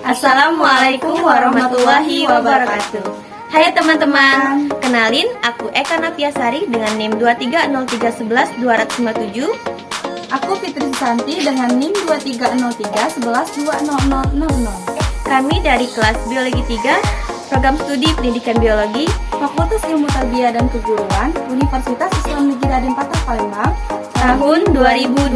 Assalamualaikum warahmatullahi wabarakatuh. Hai teman-teman, kenalin aku Eka Nafiasari dengan NIM 2303211-257. Aku Fitri Susanti dengan NIM 2303112000. Kami dari kelas Biologi 3, Program Studi Pendidikan Biologi, Fakultas Ilmu Tarbiyah dan Keguruan, Universitas Islam Negeri Raden Patah Palembang, tahun 2023.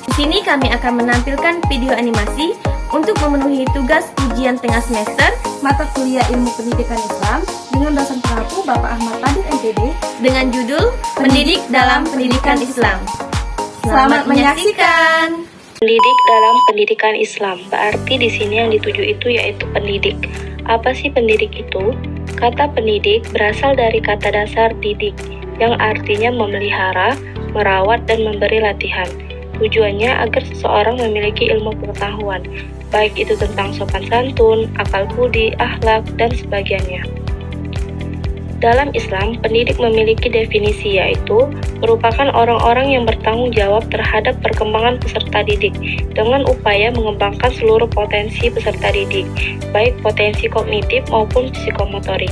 Di sini kami akan menampilkan video animasi untuk memenuhi tugas ujian tengah semester mata kuliah Ilmu Pendidikan Islam dengan dosen pengaku Bapak Ahmad Tadir MPD dengan judul Mendidik dalam Pendidikan Islam. Selamat menyaksikan. Pendidik dalam pendidikan Islam, berarti di sini yang dituju itu yaitu pendidik. Apa sih pendidik itu? Kata pendidik berasal dari kata dasar didik, yang artinya memelihara, merawat, dan memberi latihan. Tujuannya agar seseorang memiliki ilmu pengetahuan, baik itu tentang sopan santun, akal budi, akhlak, dan sebagainya. Dalam Islam, pendidik memiliki definisi yaitu merupakan orang-orang yang bertanggung jawab terhadap perkembangan peserta didik dengan upaya mengembangkan seluruh potensi peserta didik, baik potensi kognitif maupun psikomotorik.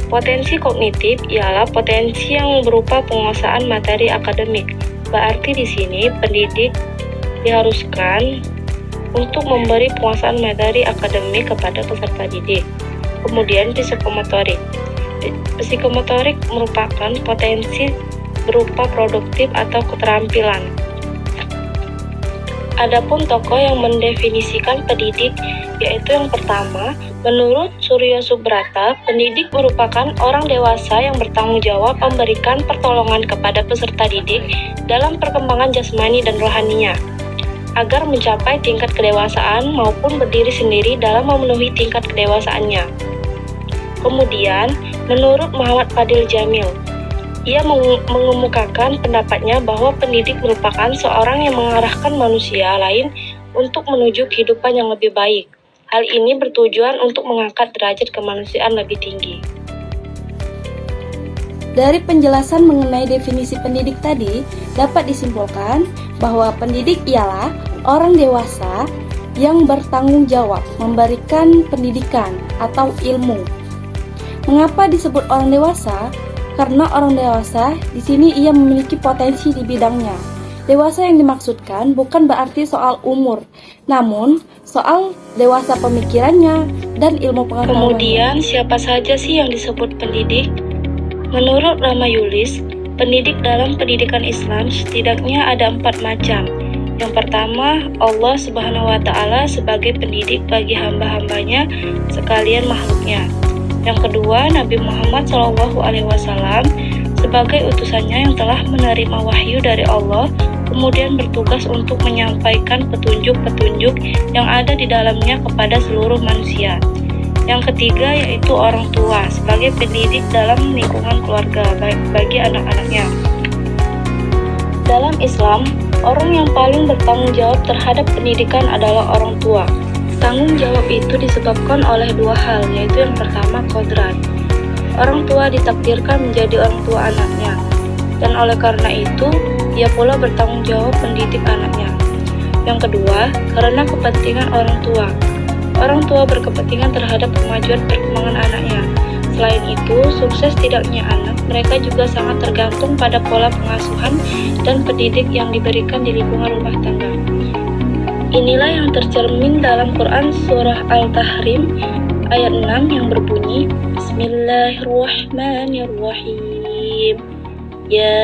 Potensi kognitif ialah potensi yang berupa penguasaan materi akademik. Berarti di sini pendidik diharuskan untuk memberi penguasaan materi akademik kepada peserta didik. Kemudian psikomotorik. Psikomotorik merupakan potensi berupa produktif atau keterampilan. Adapun tokoh yang mendefinisikan pendidik yaitu yang pertama, menurut Surya Subrata, pendidik merupakan orang dewasa yang bertanggung jawab memberikan pertolongan kepada peserta didik dalam perkembangan jasmani dan rohaninya, agar mencapai tingkat kedewasaan maupun berdiri sendiri dalam memenuhi tingkat kedewasaannya. Kemudian, menurut Muhammad Fadil Jamil, ia mengemukakan pendapatnya bahwa pendidik merupakan seorang yang mengarahkan manusia lain untuk menuju kehidupan yang lebih baik. Hal ini bertujuan untuk mengangkat derajat kemanusiaan lebih tinggi. Dari penjelasan mengenai definisi pendidik tadi, dapat disimpulkan bahwa pendidik ialah orang dewasa yang bertanggung jawab memberikan pendidikan atau ilmu. Mengapa disebut orang dewasa? Karena orang dewasa di sini ia memiliki potensi di bidangnya. Dewasa yang dimaksudkan bukan berarti soal umur, namun soal dewasa pemikirannya dan ilmu pengetahuannya. Kemudian, siapa saja sih yang disebut pendidik? Menurut Rama Yulis, pendidik dalam pendidikan Islam setidaknya ada 4 macam. Yang pertama, Allah Subhanahu wa Ta'ala sebagai pendidik bagi hamba-hambanya sekalian makhluknya. Yang kedua, Nabi Muhammad SAW sebagai utusannya yang telah menerima wahyu dari Allah, kemudian bertugas untuk menyampaikan petunjuk-petunjuk yang ada di dalamnya kepada seluruh manusia. Yang ketiga yaitu orang tua sebagai pendidik dalam lingkungan keluarga bagi anak-anaknya. Dalam Islam, orang yang paling bertanggung jawab terhadap pendidikan adalah orang tua. Tanggung jawab itu disebabkan oleh 2 hal, yaitu yang pertama kodrat. Orang tua ditakdirkan menjadi orang tua anaknya, dan oleh karena itu, ia pula bertanggung jawab mendidik anaknya. Yang kedua, karena kepentingan orang tua. Orang tua berkepentingan terhadap kemajuan perkembangan anaknya. Selain itu, sukses tidaknya anak, mereka juga sangat tergantung pada pola pengasuhan dan pendidik yang diberikan di lingkungan rumah tangga. Inilah yang tercermin dalam Quran Surah Al-Tahrim ayat 6 yang berbunyi Bismillahirrahmanirrahim. Ya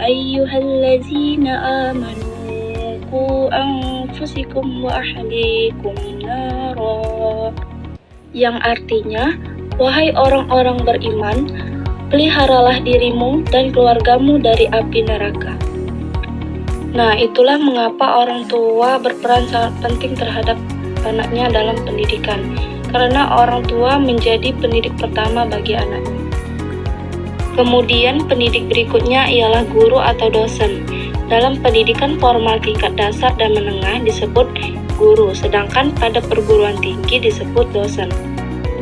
ayyuhallazina amanu qu anfusikum wa ahlikum nara. Yang artinya, wahai orang-orang beriman, peliharalah dirimu dan keluargamu dari api neraka. Nah, itulah mengapa orang tua berperan sangat penting terhadap anaknya dalam pendidikan, karena orang tua menjadi pendidik pertama bagi anaknya. Kemudian pendidik berikutnya ialah guru atau dosen. Dalam pendidikan formal tingkat dasar dan menengah disebut guru, sedangkan pada perguruan tinggi disebut dosen.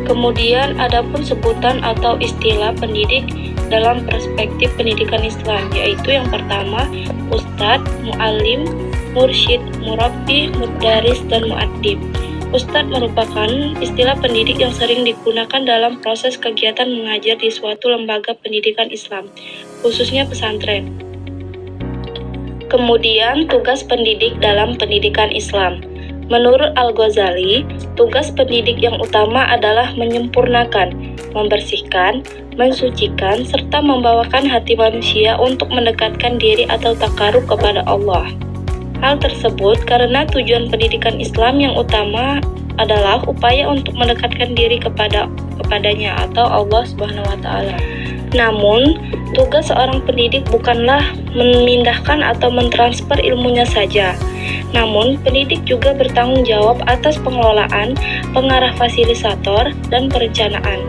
Kemudian adapun sebutan atau istilah pendidik dalam perspektif pendidikan Islam, yaitu yang pertama ustadz, muallim, mursyid, murabbi, mudaris, dan muaddib. Ustadz merupakan istilah pendidik yang sering digunakan dalam proses kegiatan mengajar di suatu lembaga pendidikan Islam, khususnya pesantren. Kemudian, tugas pendidik dalam pendidikan Islam. Menurut Al-Ghazali, tugas pendidik yang utama adalah menyempurnakan, membersihkan, mensucikan, serta membawakan hati manusia untuk mendekatkan diri atau takarub kepada Allah. Hal tersebut karena tujuan pendidikan Islam yang utama adalah upaya untuk mendekatkan diri kepadanya atau Allah Subhanahu wa taala. Namun, tugas seorang pendidik bukanlah memindahkan atau mentransfer ilmunya saja. Namun, pendidik juga bertanggung jawab atas pengelolaan, pengarah fasilisator, dan perencanaan.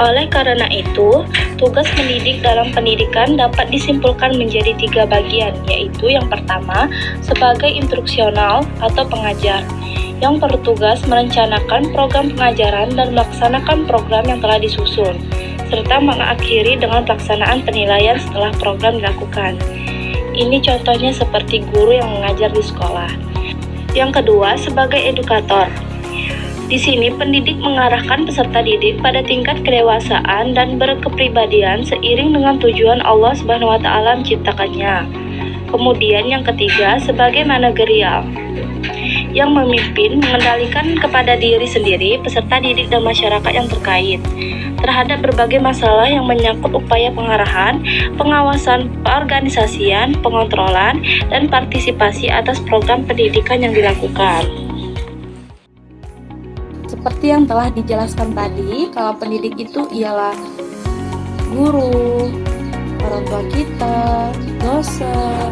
Oleh karena itu, tugas pendidik dalam pendidikan dapat disimpulkan menjadi 3 bagian, yaitu yang pertama, sebagai instruksional atau pengajar, yang bertugas merencanakan program pengajaran dan melaksanakan program yang telah disusun, serta mengakhiri dengan pelaksanaan penilaian setelah program dilakukan. Ini contohnya seperti guru yang mengajar di sekolah. Yang kedua, sebagai edukator. Di sini pendidik mengarahkan peserta didik pada tingkat kedewasaan dan berkepribadian seiring dengan tujuan Allah Subhanahu wa taala menciptakannya. Kemudian yang ketiga, sebagai manajerial, yang memimpin, mengendalikan kepada diri sendiri, peserta didik dan masyarakat yang terkait terhadap berbagai masalah yang menyangkut upaya pengarahan, pengawasan, peorganisasian, pengontrolan, dan partisipasi atas program pendidikan yang dilakukan. Seperti yang telah dijelaskan tadi, kalau pendidik itu ialah guru, orang tua kita, dosen.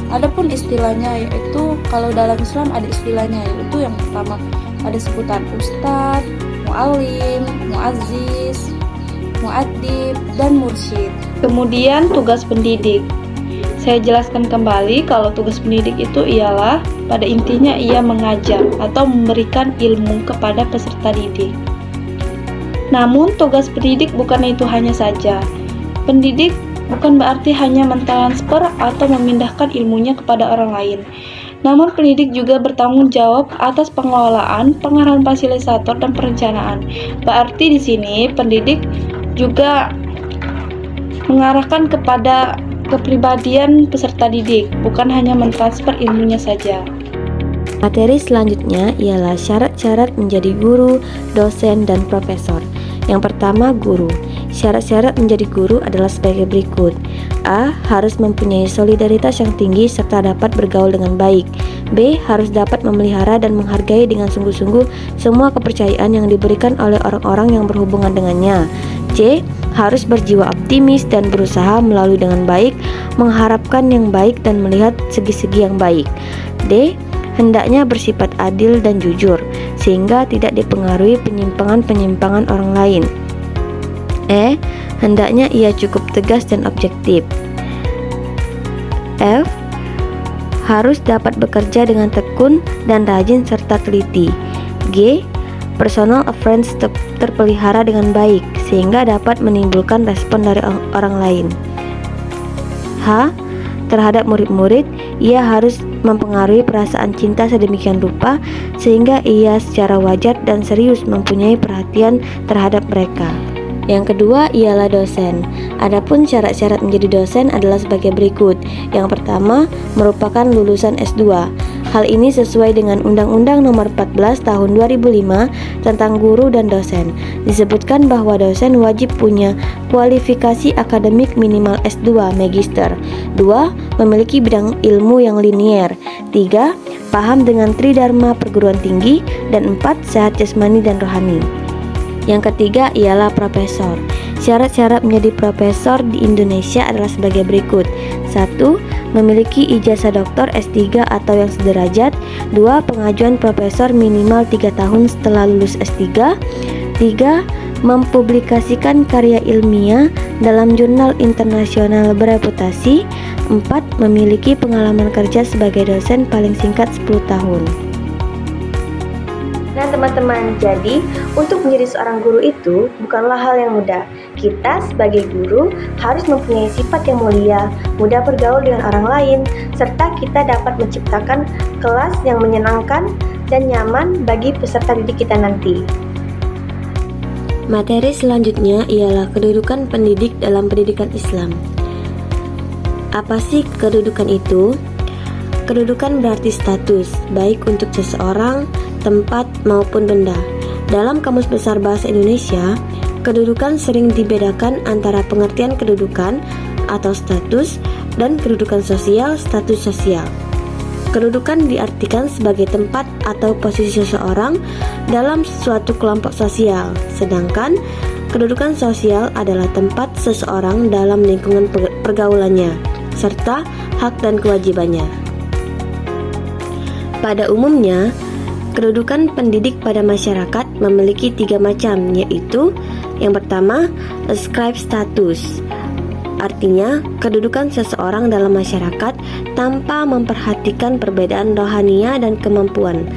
Adapun istilahnya yaitu kalau dalam Islam ada istilahnya, yaitu yang pertama ada sebutan ustadz, mu'alim, mu'aziz, mu'addib, dan mursyid. Kemudian tugas pendidik. Saya jelaskan kembali kalau tugas pendidik itu ialah pada intinya ia mengajar atau memberikan ilmu kepada peserta didik. Namun tugas pendidik bukan itu hanya saja. Pendidik bukan berarti hanya mentransfer atau memindahkan ilmunya kepada orang lain. Namun pendidik juga bertanggung jawab atas pengelolaan, pengarahan fasilisator, dan perencanaan. Berarti di sini pendidik juga mengarahkan kepada kepribadian peserta didik, bukan hanya mentransfer ilmunya saja. Materi selanjutnya ialah syarat-syarat menjadi guru, dosen, dan profesor. Yang pertama, guru. Syarat-syarat menjadi guru adalah sebagai berikut. A. Harus mempunyai solidaritas yang tinggi serta dapat bergaul dengan baik. B. Harus dapat memelihara dan menghargai dengan sungguh-sungguh semua kepercayaan yang diberikan oleh orang-orang yang berhubungan dengannya. C. Harus berjiwa optimis dan berusaha melalui dengan baik, mengharapkan yang baik dan melihat segi-segi yang baik. D. Hendaknya bersifat adil dan jujur, sehingga tidak dipengaruhi penyimpangan-penyimpangan orang lain. E. Hendaknya ia cukup tegas dan objektif. F. Harus dapat bekerja dengan tekun dan rajin serta teliti. G. Personal appearance terpelihara dengan baik, sehingga dapat menimbulkan respon dari orang lain. H. Terhadap murid-murid, ia harus mempengaruhi perasaan cinta sedemikian rupa sehingga ia secara wajar dan serius mempunyai perhatian terhadap mereka. Yang kedua ialah dosen. Adapun syarat-syarat menjadi dosen adalah sebagai berikut. Yang pertama, merupakan lulusan S2. Hal ini sesuai dengan Undang-Undang Nomor 14 Tahun 2005 tentang guru dan dosen. Disebutkan bahwa dosen wajib punya kualifikasi akademik minimal S2 Magister. 2. Memiliki bidang ilmu yang linier. 3. Paham dengan tridharma perguruan tinggi. Dan 4. Sehat jasmani dan rohani. Yang ketiga ialah profesor. Syarat-syarat menjadi profesor di Indonesia adalah sebagai berikut. 1. Memiliki ijazah doktor S3 atau yang sederajat. 2. Pengajuan profesor minimal 3 tahun setelah lulus S3. 3. Mempublikasikan karya ilmiah dalam jurnal internasional bereputasi. 4. Memiliki pengalaman kerja sebagai dosen paling singkat 10 tahun. Nah teman-teman, jadi untuk menjadi seorang guru itu bukanlah hal yang mudah. Kita sebagai guru harus mempunyai sifat yang mulia, mudah bergaul dengan orang lain, serta kita dapat menciptakan kelas yang menyenangkan dan nyaman bagi peserta didik kita nanti. Materi selanjutnya ialah kedudukan pendidik dalam pendidikan Islam. Apa sih kedudukan itu? Kedudukan berarti status, baik untuk seseorang, tempat, maupun benda. Dalam Kamus Besar Bahasa Indonesia, kedudukan sering dibedakan antara pengertian kedudukan atau status dan kedudukan sosial, status sosial. Kedudukan diartikan sebagai tempat atau posisi seseorang dalam suatu kelompok sosial, sedangkan kedudukan sosial adalah tempat seseorang dalam lingkungan pergaulannya, serta hak dan kewajibannya. Pada umumnya, kedudukan pendidik pada masyarakat memiliki 3 macam, yaitu yang pertama, ascribe status. Artinya, kedudukan seseorang dalam masyarakat tanpa memperhatikan perbedaan rohania dan kemampuan.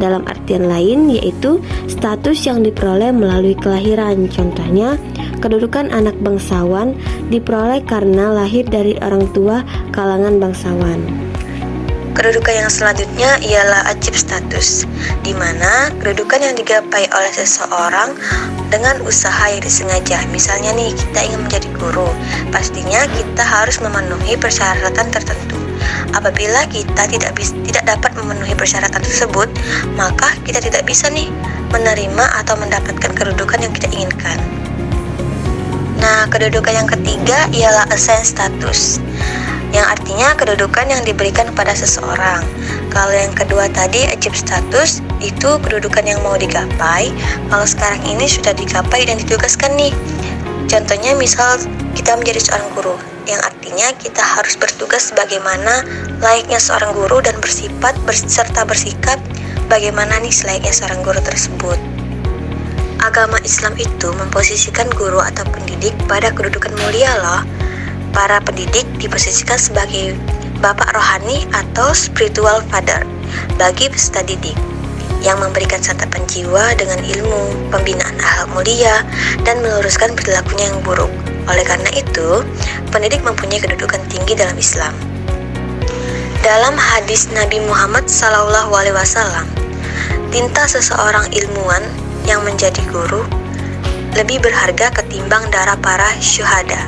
Dalam artian lain, yaitu status yang diperoleh melalui kelahiran. Contohnya, kedudukan anak bangsawan diperoleh karena lahir dari orang tua kalangan bangsawan. Kedudukan yang selanjutnya ialah ajib status, di mana kedudukan yang digapai oleh seseorang dengan usaha yang disengaja. Misalnya nih, kita ingin menjadi guru, pastinya kita harus memenuhi persyaratan tertentu. Apabila kita tidak dapat memenuhi persyaratan tersebut, maka kita tidak bisa nih menerima atau mendapatkan kedudukan yang kita inginkan. Nah, kedudukan yang ketiga ialah assign status, yang artinya kedudukan yang diberikan pada seseorang. Kalau yang kedua tadi, achieve status, itu kedudukan yang mau digapai. Kalau sekarang ini sudah digapai dan ditugaskan nih. Contohnya misal kita menjadi seorang guru, yang artinya kita harus bertugas sebagaimana layaknya seorang guru dan serta bersikap bagaimana nih selayaknya seorang guru tersebut. Agama Islam itu memposisikan guru atau pendidik pada kedudukan mulia loh. Para pendidik diposisikan sebagai bapak rohani atau spiritual father bagi peserta didik yang memberikan santapan jiwa dengan ilmu, pembinaan akhlak mulia, dan meluruskan perilakunya yang buruk. Oleh karena itu, pendidik mempunyai kedudukan tinggi dalam Islam. Dalam hadis Nabi Muhammad SAW, tinta seseorang ilmuwan yang menjadi guru lebih berharga ketimbang darah para syuhada.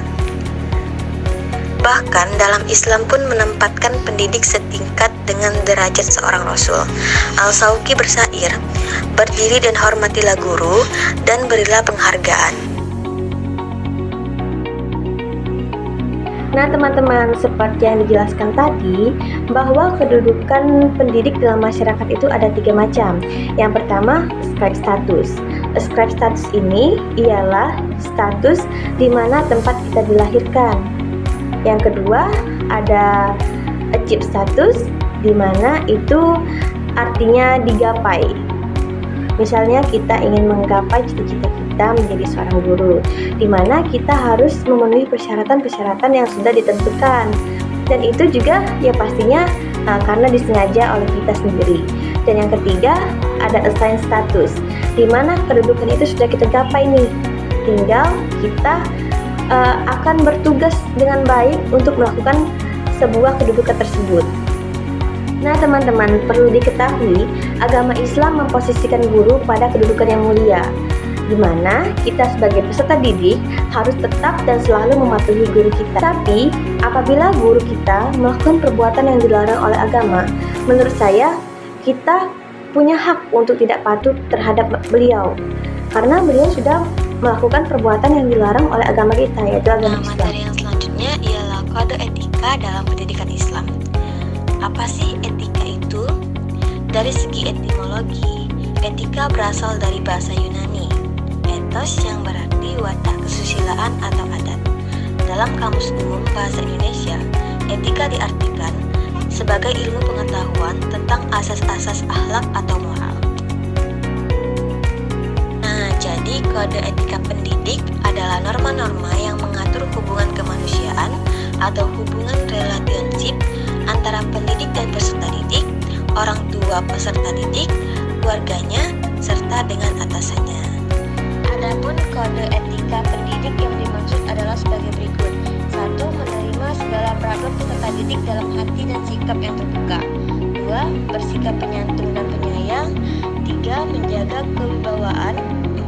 Bahkan dalam Islam pun menempatkan pendidik setingkat dengan derajat seorang Rasul. Al-Sawqi bersair, berdiri dan hormatilah guru dan berilah penghargaan. Nah teman-teman, seperti yang dijelaskan tadi, bahwa kedudukan pendidik dalam masyarakat itu ada 3 macam. Yang pertama, ascribe status. Ascribe status ini ialah status di mana tempat kita dilahirkan. Yang kedua, ada achieve status, di mana itu artinya digapai. Misalnya kita ingin menggapai cita-cita kita menjadi seorang guru, di mana kita harus memenuhi persyaratan-persyaratan yang sudah ditentukan. Dan itu juga ya pastinya karena disengaja oleh kita sendiri. Dan yang ketiga, ada assign status, di mana kedudukan itu sudah kita gapai nih. Tinggal kita akan bertugas dengan baik untuk melakukan sebuah kedudukan tersebut. Nah teman-teman, perlu diketahui, agama Islam memposisikan guru pada kedudukan yang mulia, di mana kita sebagai peserta didik harus tetap dan selalu mematuhi guru kita. Tapi apabila guru kita melakukan perbuatan yang dilarang oleh agama, menurut saya kita punya hak untuk tidak patuh terhadap beliau, karena beliau sudah melakukan perbuatan yang dilarang oleh agama kita, yaitu agama Islam. Materi yang selanjutnya ialah kode etika dalam pendidikan Islam. Apa sih etika itu? Dari segi etimologi, etika berasal dari bahasa Yunani, ethos yang berarti watak kesusilaan atau adat. Dalam Kamus Umum Bahasa Indonesia, etika diartikan sebagai ilmu pengetahuan tentang asas-asas akhlak atau moral. Jadi, kode etika pendidik adalah norma-norma yang mengatur hubungan kemanusiaan atau hubungan relationship antara pendidik dan peserta didik, orang tua peserta didik, keluarganya, serta dengan atasannya. Adapun kode etika pendidik yang dimaksud adalah sebagai berikut. 1. Menerima segala problem peserta didik dalam hati dan sikap yang terbuka. 2. Bersikap penyantun dan penyayang. 3. Menjaga kewibawaan.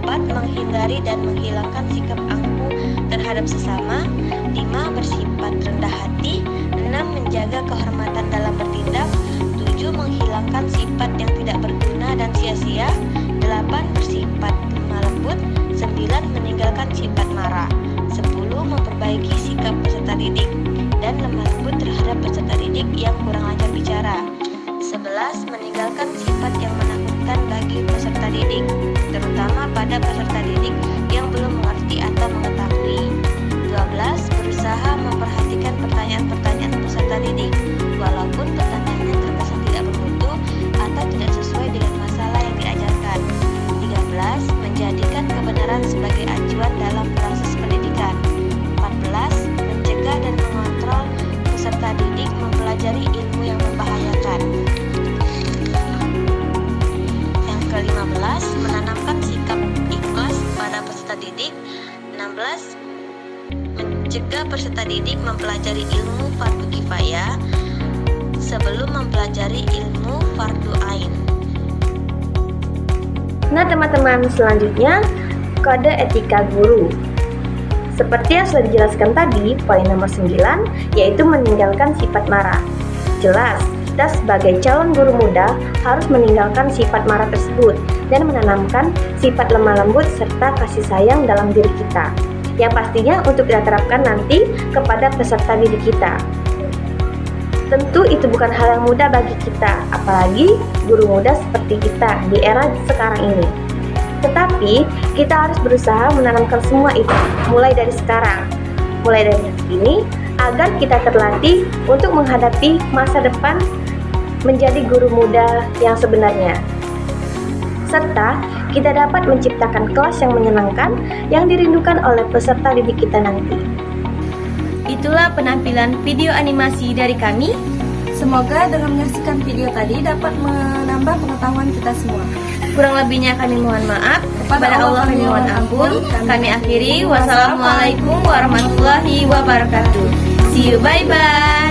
4. Menghindari dan menghilangkan sikap angkuh terhadap sesama. 5. Bersifat rendah hati. 6. Menjaga kehormatan dalam bertindak. 7. Menghilangkan sifat yang tidak berguna dan sia-sia. 8. Bersifat lemah lembut. 9. Meninggalkan sifat marah. 10. Memperbaiki sikap peserta didik dan lemah lembut terhadap peserta didik yang kurang lancar bicara. 11. Meninggalkan sifat yang menakutkan bagi peserta didik, terutama pada peserta didik yang belum mengerti atau mengetahui. 12. Berusaha memperhatikan pertanyaan-pertanyaan peserta didik, walaupun pertanyaannya terkesan tidak bermutu atau tidak sesuai dengan masalah yang diajarkan. 13. Menjadikan kebenaran sebagai acuan dalam proses pendidikan. 14. Mencegah dan mengontrol peserta didik mempelajari ilmu yang membahayakan. Yang ke-15, menanamkan sikap ikhlas pada peserta didik. 16. Mencegah peserta didik mempelajari ilmu fardu kifayah sebelum mempelajari ilmu fardu ain. Nah teman-teman, selanjutnya kode etika guru. Seperti yang sudah dijelaskan tadi, poin nomor 9 yaitu meninggalkan sifat marah. Jelas, kita sebagai calon guru muda harus meninggalkan sifat marah tersebut dan menanamkan sifat lemah lembut serta kasih sayang dalam diri kita, yang pastinya untuk kita terapkan nanti kepada peserta didik kita. Tentu itu bukan hal yang mudah bagi kita, apalagi guru muda seperti kita di era sekarang ini. Tetapi, kita harus berusaha menanamkan semua itu, mulai dari sekarang, mulai dari ini, agar kita terlatih untuk menghadapi masa depan menjadi guru muda yang sebenarnya. Serta, kita dapat menciptakan kelas yang menyenangkan yang dirindukan oleh peserta didik kita nanti. Itulah penampilan video animasi dari kami. Semoga dengan menyaksikan video tadi dapat menambah pengetahuan kita semua. Kurang lebihnya kami mohon maaf. Kepada Allah kami mohon ampun. Kami akhiri. Wassalamualaikum warahmatullahi wabarakatuh. See you, bye-bye.